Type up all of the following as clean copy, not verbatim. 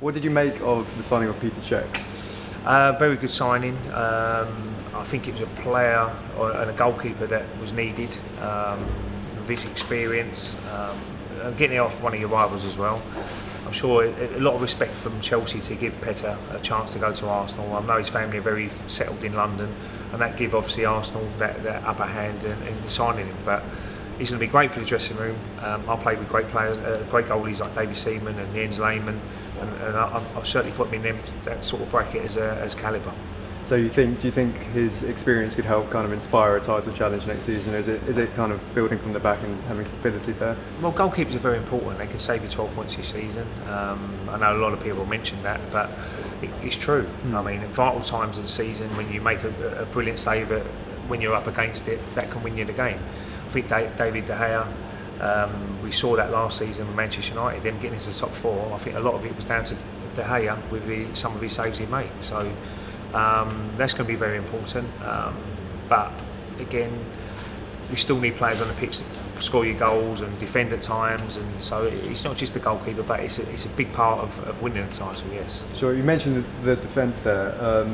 What did you make of the signing of Peter Cech? Very good signing. I think it was a player and a goalkeeper that was needed. With his experience, and getting it off one of your rivals as well. I'm sure a lot of respect from Chelsea to give Petter a chance to go to Arsenal. I know his family are very settled in London, and that give obviously Arsenal that upper hand in signing him. But he's going to be great for the dressing room. I played with great players, great goalies like Davy Seaman and Jens Lehmann, and I'll certainly put him in that sort of bracket as calibre. So do you think his experience could help kind of inspire a title challenge next season? Is it kind of building from the back and having stability there? Well, goalkeepers are very important. They can save you 12 points this season. I know a lot of people mention that, but it's true. I mean, at vital times of the season, when you make a brilliant save, when you're up against it, that can win you the game. I think David De Gea, we saw that last season with Manchester United, them getting into the top four. I think a lot of it was down to De Gea with some of his saves he made. So that's going to be very important. But again, we still need players on the pitch to score your goals and defend at times. And so it's not just the goalkeeper, but it's a big part of winning the title. Yes. Sure. You mentioned the defence there.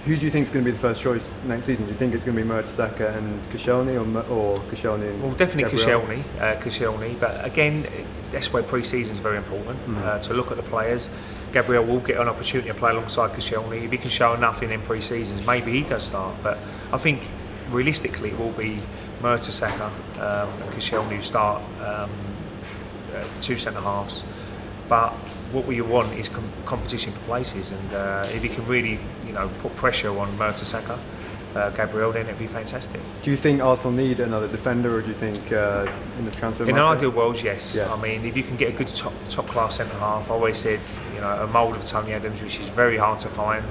Who do you think is going to be the first choice next season? Do you think it's going to be Mertesacker and Koscielny or Koscielny and Well, definitely Gabriel? Koscielny. But again, that's where pre-season is very important, to look at the players. Gabriel will get an opportunity to play alongside Koscielny. If he can show enough in them pre-seasons, maybe he does start. But I think realistically it will be Mertesacker and Koscielny who start two centre-halves. But what we want is competition for places, and if he can really, put pressure on Mertesacker, Gabriel, then it'd be fantastic. Do you think Arsenal need another defender, or do you think in the transfer market? In an ideal world, yes. Yes. I mean, if you can get a good top class centre half, I always said, a mould of Tony Adams, which is very hard to find,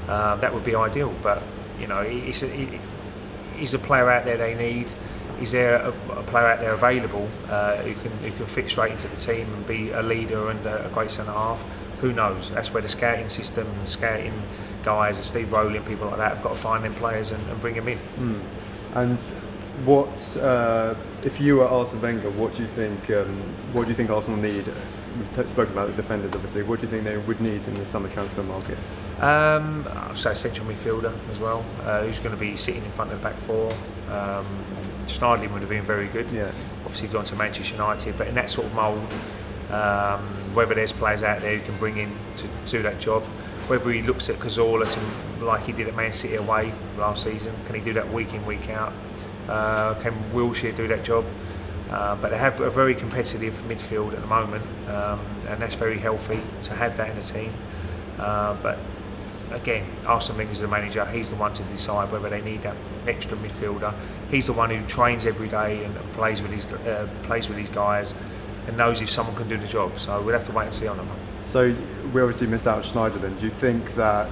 that would be ideal. But he's a player out there they need. Is there a player out there available who can fit straight into the team and be a leader and a great centre half? Who knows? That's where the scouting system, the scouting guys, and Steve Rowley and people like that have got to find them players and bring them in. And what if you were Arsene Wenger? What do you think Arsenal need? We've spoken about the defenders, obviously. What do you think they would need in the summer transfer market? I'd say a central midfielder as well, who's going to be sitting in front of the back four. Schneiderlin would have been very good. Yeah. Obviously gone to Manchester United, but in that sort of mould, whether there's players out there who can bring in to do that job, whether he looks at Cazorla like he did at Man City away last season, can he do that week in, week out? Can Wilshere do that job? But they have a very competitive midfield at the moment, and that's very healthy to have that in the team. But again, Arsene Wenger's the manager. He's the one to decide whether they need that extra midfielder. He's the one who trains every day and plays with his guys, and knows if someone can do the job. So we'll have to wait and see on them. So we obviously missed out on Schneiderlin. Do you think that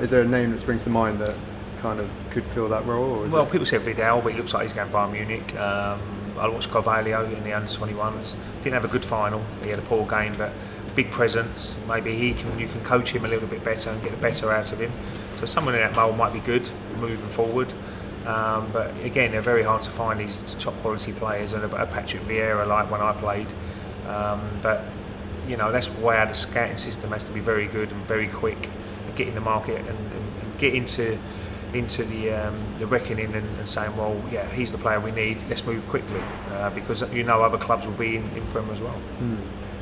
is there a name that springs to mind that kind of could fill that role? Or people said Vidal, but it looks like he's going to Bayern Munich. I watched Carvalho in the under-21s. Didn't have a good final. He had a poor game, but big presence. Maybe you can coach him a little bit better and get the better out of him. So someone in that mould might be good moving forward. But again, they're very hard to find these top quality players, and a Patrick Vieira like when I played. But that's why the scouting system has to be very good and very quick, and get in the market and get into the reckoning and saying, well, yeah, he's the player we need. Let's move quickly, because other clubs will be in for him as well.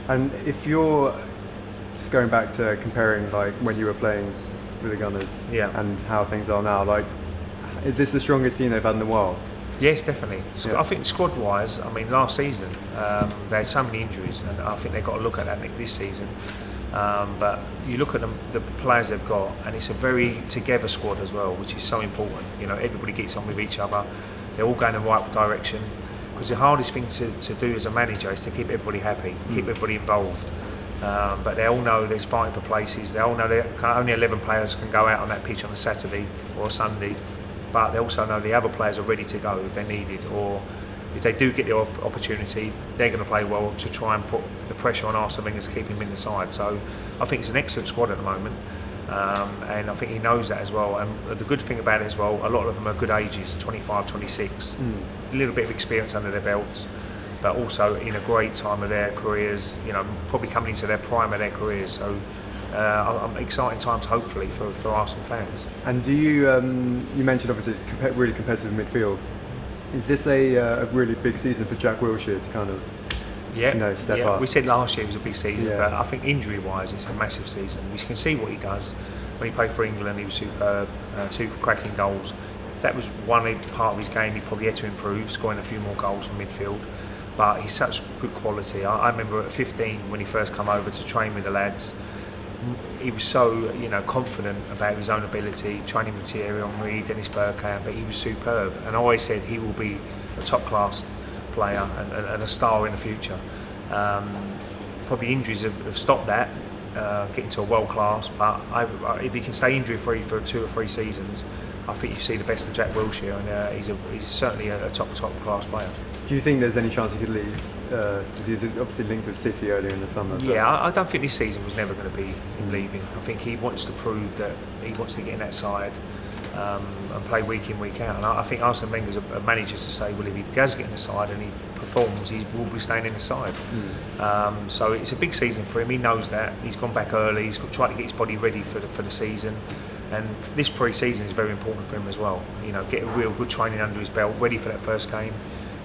And if you're just going back to comparing like when you were playing with the Gunners, and how things are now, like, is this the strongest team they've had in a while? Yes, definitely. So I think squad-wise, last season they had so many injuries, and I think they've got to look at that this season. But you look at the players they've got, and it's a very together squad as well, which is so important. Everybody gets on with each other. They're all going in the right direction. Because the hardest thing to do as a manager is to keep everybody happy, keep everybody involved. But they all know there's fighting for places. They all know that only 11 players can go out on that pitch on a Saturday or a Sunday. But they also know the other players are ready to go if they're needed, or if they do get the opportunity, they're going to play well to try and put the pressure on Arsene Wenger to keep him in the side. So I think it's an excellent squad at the moment, and I think he knows that as well. And the good thing about it as well, a lot of them are good ages, 25, 26, a little bit of experience under their belts. but also in a great time of their careers. Probably coming into their prime of their careers. So I'm exciting times, hopefully, for Arsenal fans. And do you you mentioned obviously it's really competitive midfield. Is this a really big season for Jack Wilshere to kind of step up? We said last year was a big season, Yeah. but I think injury-wise, it's a massive season. We can see what he does. When he played for England, he was superb. 2 cracking goals. That was one part of his game he probably had to improve, scoring a few more goals from midfield. But he's such good quality. I remember at 15 when he first came over to train with the lads. He was so confident about his own ability, training with Thierry Henry, Dennis Bergkamp, but he was superb. And I always said he will be a top-class player and a star in the future. Probably injuries have stopped that, getting to a world class, but if he can stay injury free for 2 or 3 seasons, I think you see the best of Jack Wilshere, and he's certainly a top class player. Do you think there's any chance he could leave? Because he was obviously linked with City earlier in the summer. Yeah, I don't think this season was never going to be him leaving. I think he wants to prove that he wants to get in that side and play week in, week out. And I think Arsene Wenger's a manager to say, well, if he does get in the side and he performs, he will be staying in the side. So it's a big season for him. He knows that. He's gone back early. He's tried to get his body ready for the season. And this pre-season is very important for him as well. Get a real good training under his belt, ready for that first game.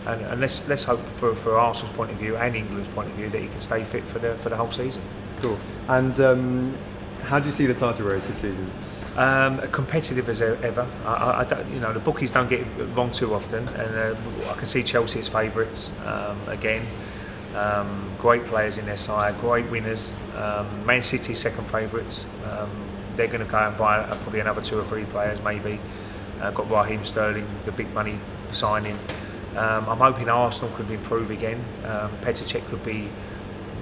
And let's hope for Arsenal's point of view and England's point of view that he can stay fit for the whole season. Cool. And how do you see the title race this season? Competitive as ever. I don't, the bookies don't get it wrong too often, and I can see Chelsea as favourites again. Great players in their side, great winners. Man City second favourites. They're going to go and buy probably another 2 or 3 players maybe. Got Raheem Sterling, the big money signing. I'm hoping Arsenal could improve again. Petr Cech could be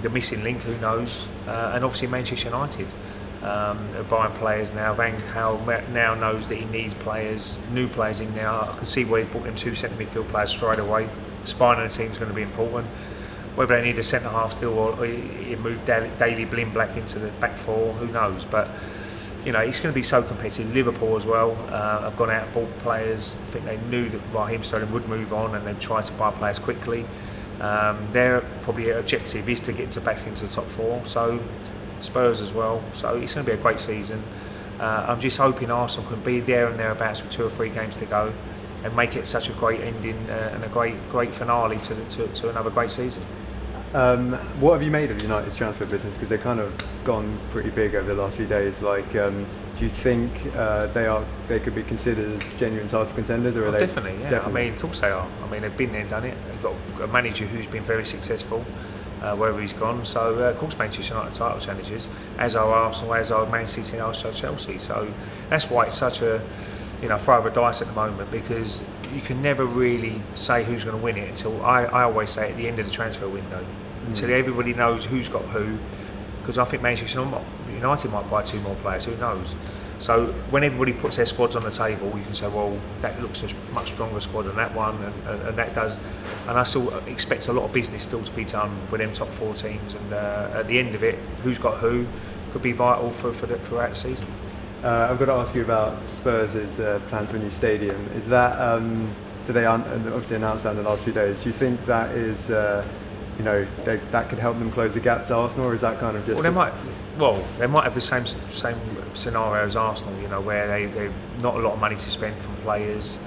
the missing link, who knows? And obviously Manchester United are buying players now. Van Gaal now knows that he needs players, new players in now. I can see where he's brought them 2 centre midfield players straight away. Spine of the team is going to be important. Whether they need a centre half still or he move Daley Blind Black into the back 4, who knows? But it's going to be so competitive. Liverpool as well have gone out and bought players. I think they knew that Raheem Sterling would move on, and they've tried to buy players quickly. Their probably objective is to get back into the top 4. So Spurs as well. So it's going to be a great season. I'm just hoping Arsenal can be there and thereabouts with 2 or 3 games to go, and make it such a great ending and a great finale to another great season. What have you made of United's transfer business? Because they've kind of gone pretty big over the last few days. Do you think they could be considered genuine title contenders, or are they? Definitely, yeah. Definitely. I mean, of course they are. I mean, they've been there and done it. They've got a manager who's been very successful wherever he's gone. So, of course, Manchester United title challenges, as are Arsenal, as are Man City, and as are Chelsea. So that's why it's such a throw of a dice at the moment, because you can never really say who's going to win it until I always say at the end of the transfer window, until everybody knows who's got who. Because I think Manchester United might buy 2 more players, who knows? So when everybody puts their squads on the table, you can say, well, that looks a much stronger squad than that one, and that does. And I still expect a lot of business still to be done with them top 4 teams. And at the end of it, who's got who could be vital throughout the season. I've got to ask you about Spurs' plans for a new stadium. Is that so? They obviously announced that in the last few days. Do you think that is that could help them close the gap to Arsenal, or is that kind of just? They might have the same scenario as Arsenal. Where they've not a lot of money to spend from players,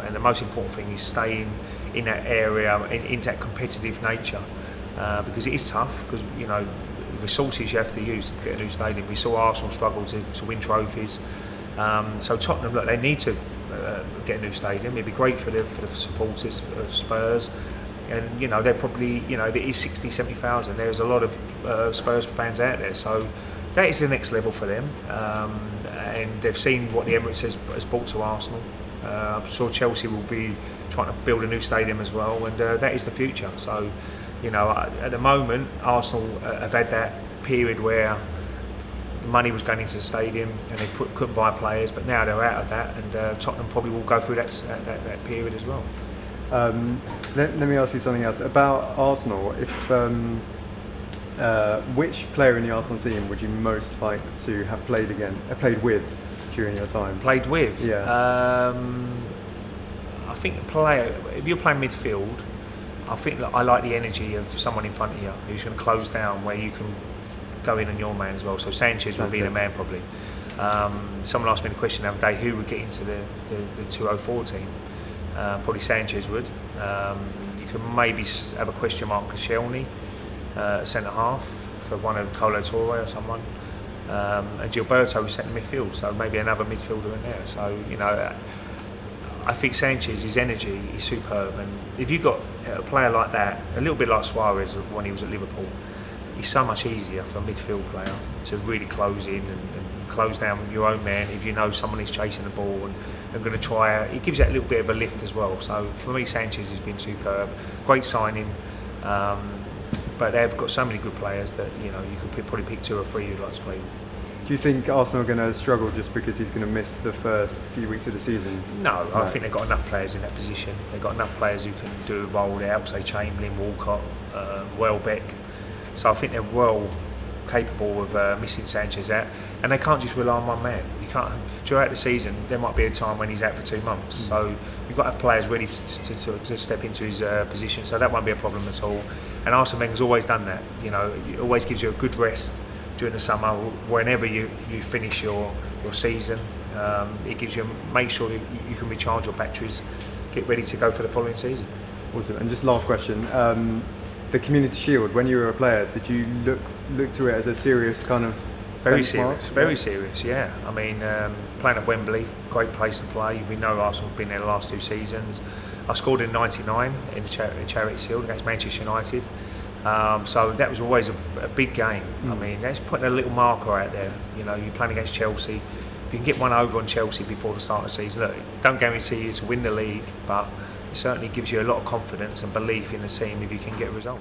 and the most important thing is staying in that area, in that competitive nature, because it is tough. Because resources you have to use to get a new stadium. We saw Arsenal struggle to win trophies. So Tottenham, look, they need to get a new stadium. It'd be great for the supporters of Spurs. And they're probably there is 60, 70,000. There's a lot of Spurs fans out there. So that is the next level for them. And they've seen what the Emirates has brought to Arsenal. I'm sure Chelsea will be trying to build a new stadium as well, and that is the future. So. At the moment, Arsenal have had that period where the money was going into the stadium and they couldn't buy players, but now they're out of that, and Tottenham probably will go through that period as well. Let me ask you something else about Arsenal. If which player in the Arsenal team would you most like to have played with during your time? Played with? Yeah. I think a player. If you're playing midfield, I think that I like the energy of someone in front of you who's going to close down, where you can go in on your man as well. So Sanchez would be the man probably. Someone asked me the question the other day, who would get into the 204 team? Probably Sanchez would. You can maybe have a question mark for Shelney, centre half, for one of Colo Torre or someone. And Gilberto was centre midfield, so maybe another midfielder in there. So, you know, I think Sanchez, his energy is superb, and if you've got a player like that, a little bit like Suarez when he was at Liverpool, it's so much easier for a midfield player to really close in and close down your own man if you know someone is chasing the ball and going to try. It gives you that little bit of a lift as well. So for me, Sanchez has been superb, great signing, but they've got so many good players that, you know, you could probably pick 2 or 3 you'd like to play with. Do you think Arsenal are going to struggle just because he's going to miss the first few weeks of the season? No, I think they've got enough players in that position. They've got enough players who can do a role there, say Chamberlain, Walcott, Welbeck. So I think they're well capable of missing Sanchez out, and they can't just rely on one man. You can't. Throughout the season, there might be a time when he's out for 2 months. So you've got to have players ready to step into his position. So that won't be a problem at all. And Arsene Wenger's always done that. You know, it always gives you a good rest during the summer, whenever you finish your season. It gives you, make sure you can recharge your batteries, get ready to go for the following season. Awesome. And just last question, the Community Shield, when you were a player, did you look to it as a serious kind of very benchmark? very serious, yeah. I mean, playing at Wembley, great place to play. We know Arsenal have been there the last 2 seasons. I scored in '99 in the Charity Shield against Manchester United. So that was always a big game. I mean, that's putting a little marker out there. You know, you're playing against Chelsea. If you can get one over on Chelsea before the start of the season, look, don't guarantee you to win the league, but it certainly gives you a lot of confidence and belief in the team if you can get a result.